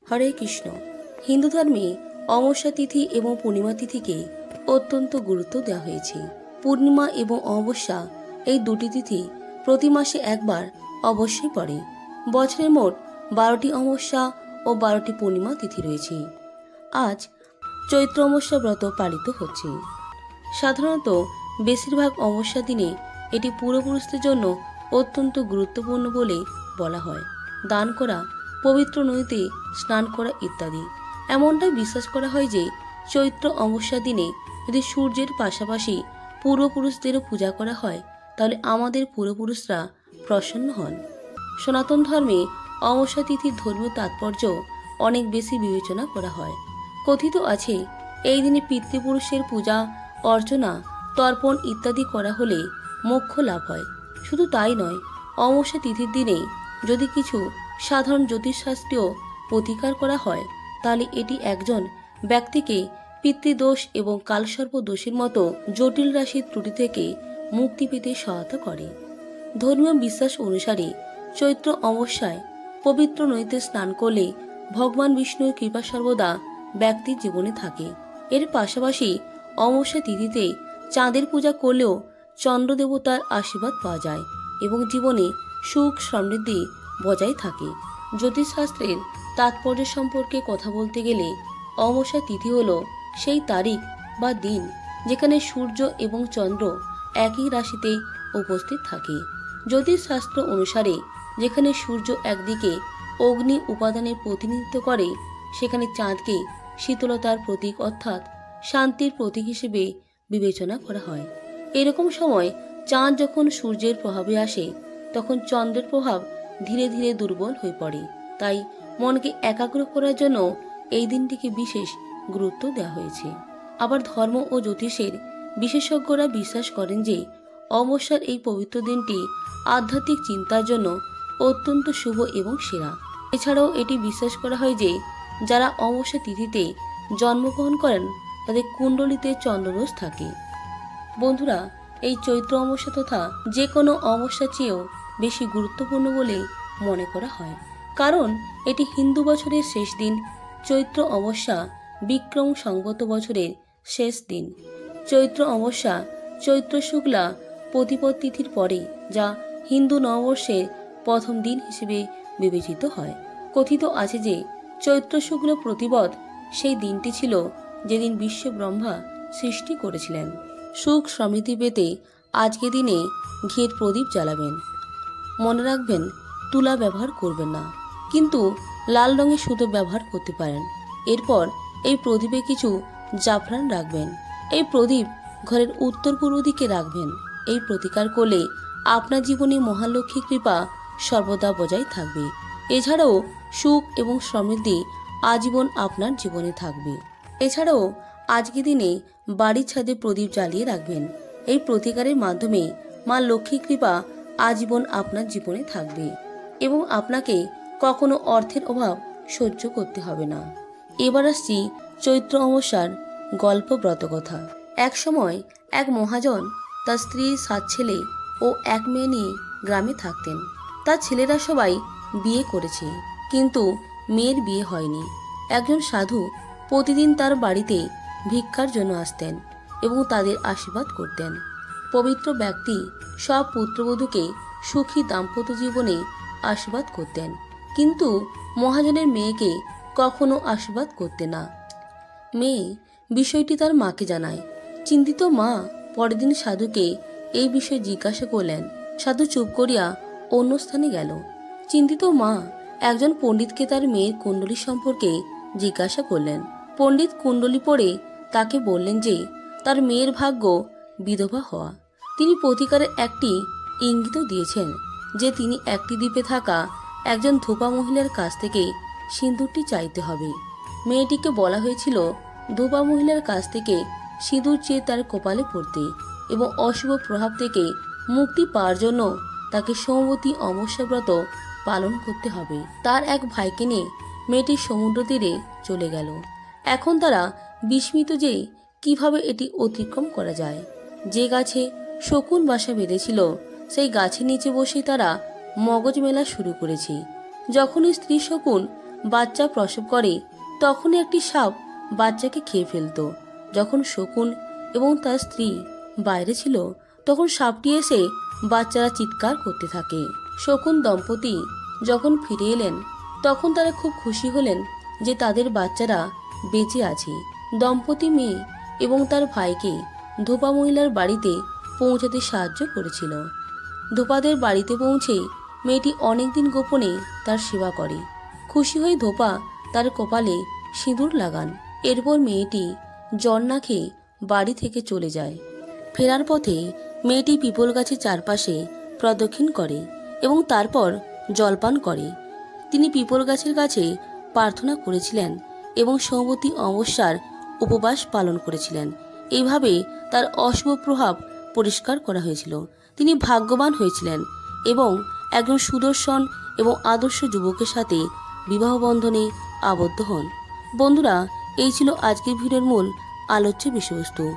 হরে কৃষ্ণ। হিন্দু ধর্মে অমাবস্যা তিথি এবং পূর্ণিমা তিথিকে অত্যন্ত গুরুত্ব দেওয়া হয়েছে। পূর্ণিমা এবং অমাবস্যা এই দুটি তিথি প্রতি মাসে একবার অবশ্যই পড়ে। বছরের মোট 12টি অমাবস্যা ও 12টি পূর্ণিমা তিথি রয়েছে। আজ চৈত্র অমাবস্যা ব্রত পালিত হচ্ছে। সাধারণত বেশিরভাগ অমাবস্যা দিনে এটি পূর্বপুরুষদের জন্য অত্যন্ত গুরুত্বপূর্ণ বলে বলা হয়। দান করা, পবিত্র নদীতে স্নান করা ইত্যাদি। এমনটাই বিশ্বাস করা হয় যে চৈত্র অমাবস্যা দিনে যদি সূর্যের পাশাপাশি পূর্বপুরুষদেরও পূজা করা হয় তাহলে আমাদের পূর্বপুরুষরা প্রসন্ন হন। সনাতন ধর্মে অমাবস্যা তিথির ধর্মীয় তাৎপর্য অনেক বেশি বিবেচনা করা হয়। কথিত আছে এই দিনে পিতৃপুরুষের পূজা অর্চনা, তর্পণ ইত্যাদি করা হলে মোক্ষ লাভ হয়। শুধু তাই নয়, অমাবস্যা তিথির দিনে যদি কিছু সাধারণ জ্যোতিষশাস্ত্রীয় প্রতিকার করা হয় তাহলে এটি একজন ব্যক্তিকে পিতৃদোষ এবং কালসর্প দোষের মতো জটিল রাশির ত্রুটি থেকে মুক্তি পেতে সহায়তা করে। ধর্মীয় বিশ্বাস অনুসারে চৈত্র অমাবস্যায় পবিত্র নদীতে স্নান করলে ভগবান বিষ্ণুর কৃপা সর্বদা ব্যক্তির জীবনে থাকে। এর পাশাপাশি অমাবস্যা তিথিতে চাঁদের পূজা করলেও চন্দ্র দেবতার আশীর্বাদ পাওয়া যায় এবং জীবনে সুখ সমৃদ্ধি বজায় থাকে। জ্যোতিষশাস্ত্রের তাৎপর্য সম্পর্কে কথা বলতে গেলে অমাবস্যা তিথি হল সেই তারিখ বা দিন যেখানে সূর্য এবং চন্দ্র একই রাশিতে উপস্থিত থাকে। জ্যোতিষশাস্ত্র অনুসারে যেখানে সূর্য একদিকে অগ্নি উপাদানের প্রতিনিধিত্ব করে সেখানে চাঁদকে শীতলতার প্রতীক অর্থাৎ শান্তির প্রতীক হিসেবে বিবেচনা করা হয়। এরকম সময় চাঁদ যখন সূর্যের প্রভাবে আসে তখন চন্দ্রের প্রভাব ধীরে ধীরে দুর্বল হয়ে পড়ে। তাই মনকে একাগ্র করার জন্য এই দিনটিকে বিশেষ গুরুত্ব দেওয়া হয়েছে। আবার ধর্ম ও জ্যোতিষের বিশেষজ্ঞরা বিশ্বাস করেন যে অমাবস্যার এই পবিত্র দিনটি আধ্যাত্মিক চিন্তার জন্য অত্যন্ত শুভ এবং সেরা। এছাড়াও এটি বিশ্বাস করা হয় যে যারা অমাবস্যা তিথিতে জন্মগ্রহণ করেন তাদের কুণ্ডলিতে চন্দ্রদোষ থাকে। বন্ধুরা, এই চৈত্র অমাবস্যা তথা যে কোনো অমাবস্যার চেয়েও বেশি গুরুত্বপূর্ণ বলে মনে করা হয়, কারণ এটি হিন্দু বছরের শেষ দিন। চৈত্র অমাবস্যা বিক্রম সংবত বছরের শেষ দিন। চৈত্র অমাবস্যা চৈত্র শুক্লা প্রতিপদ তিথির পরে, যা হিন্দু নববর্ষের প্রথম দিন হিসেবে বিবেচিত হয়। কথিত আছে যে চৈত্র শুক্ল প্রতিপদ সেই দিনটি ছিল যেদিন বিশ্ব ব্রহ্মা সৃষ্টি করেছিলেন। সুখ সমৃদ্ধি পেতে আজকে দিনে ঘিয়ের প্রদীপ জ্বালাবেন। মনে রাখবেন, তুলা ব্যবহার করবেন না, কিন্তু লাল রঙের সুতো ব্যবহার করতে পারেন। এরপর এই প্রদীপে কিছু জাফরান রাখবেন। এই প্রদীপ ঘরের উত্তর পূর্ব দিকে রাখবেন। এই প্রতিকার করলে আপনার জীবনে মহালক্ষ্মী কৃপা সর্বদা বজায় থাকবে। এছাড়াও সুখ এবং সমৃদ্ধি আজীবন আপনার জীবনে থাকবে। এছাড়াও আজকে দিনে বাড়ির ছাদে প্রদীপ জ্বালিয়ে রাখবেন। এই প্রতিকারের মাধ্যমে মা লক্ষ্মী কৃপা আজীবন আপনার জীবনে থাকবে এবং আপনাকে কখনো অর্থের অভাব সহ্য করতে হবে না। এবার আসছি চৈত্র অমাবস্যার গল্প ব্রতকথা। এক সময় এক মহাজন তার স্ত্রী, 7 ছেলে ও 1 মেয়ে নিয়ে গ্রামে থাকতেন। তার ছেলেরা সবাই বিয়ে করেছে, কিন্তু মেয়ের বিয়ে হয়নি। একজন সাধু প্রতিদিন তার বাড়িতে ভিক্ষার জন্য আসতেন এবং তাদের আশীর্বাদ করতেন। পবিত্র ব্যক্তি সব পুত্রবধূকে সুখী দাম্পত্য জীবনে আশীর্বাদ করতেন, কিন্তু মহাজনের মেয়েকে কখনো আশীর্বাদ করতেন না। মেয়ে বিষয়টি তার মাকে জানায়। চিন্তিত মা পরের দিন সাধুকে এই বিষয়ে জিজ্ঞাসা করলেন। সাধু চুপ করিয়া অন্য স্থানে গেল। চিন্তিত মা একজন পণ্ডিতকে তার মেয়ের কুণ্ডলী সম্পর্কে জিজ্ঞাসা করলেন। পণ্ডিত কুণ্ডলী পড়ে তাকে বললেন যে তার মেয়ের ভাগ্য বিধবা হওয়া। তিনি প্রতিকারের একটি ইঙ্গিত দিয়েছেন যে তিনি একটি দ্বীপে থাকা একজন ধোপা মহিলার কাছ থেকে সিঁদুরটি চাইতে হবে। মেয়েটিকে বলা হয়েছিল ধোপা মহিলার কাছ থেকে সিঁদুর চেয়ে তার কপালে পড়তে এবং অশুভ প্রভাব থেকে মুক্তি পাওয়ার জন্য তাকে সোমবতী অমাবস্যা ব্রত পালন করতে হবে। তার এক ভাইকে নিয়ে মেয়েটি সমুদ্র তীরে চলে গেল। এখন তারা বিস্মিত যে কিভাবে এটি অতিক্রম করা যায়। যে গাছে শকুন বাসা বেঁধেছিল সেই গাছের নিচে বসে তারা মগজ মেলা শুরু করেছে। যখনই স্ত্রী শকুন বাচ্চা প্রসব করে তখনই একটি সাপ বাচ্চাকে খেয়ে ফেলত। যখন শকুন এবং তার স্ত্রী বাইরে ছিল তখন সাপটি এসে বাচ্চারা চিৎকার করতে থাকে। শকুন দম্পতি যখন ফিরে এলেন তখন তারা খুব খুশি হলেন যে তাদের বাচ্চারা বেঁচে আছে। দম্পতি মেয়ে এবং তার ভাইকে ধোপা মহিলার বাড়িতে পৌঁছাতে সাহায্য করেছিল। ধোপাদের বাড়িতে পৌঁছে মেয়েটি অনেকদিন গোপনে তার সেবা করে। খুশি হয়ে ধোপা তার কপালে সিঁদুর লাগান। এরপর মেয়েটি জ্বর না খেয়ে বাড়ি থেকে চলে যায়। ফেরার পথে মেয়েটি পিপল গাছের চারপাশে প্রদক্ষিণ করে এবং তারপর জলপান করে। তিনি পিপল গাছের কাছে প্রার্থনা করেছিলেন এবং সোমবতী অমাবস্যার উপবাস পালন করেছিলেন। এইভাবে তার অশুভ প্রভাব পরিষ্কার করা হয়েছিল। তিনি ভাগ্যবান হয়েছিলেন এবং একজন সুদর্শন এবং আদর্শ যুবকের সাথে বিবাহ বন্ধনে আবদ্ধ হন। বন্ধুরা, এই ছিল আজকের ভিডিওর মূল আলোচ্য বিষয়বস্তু।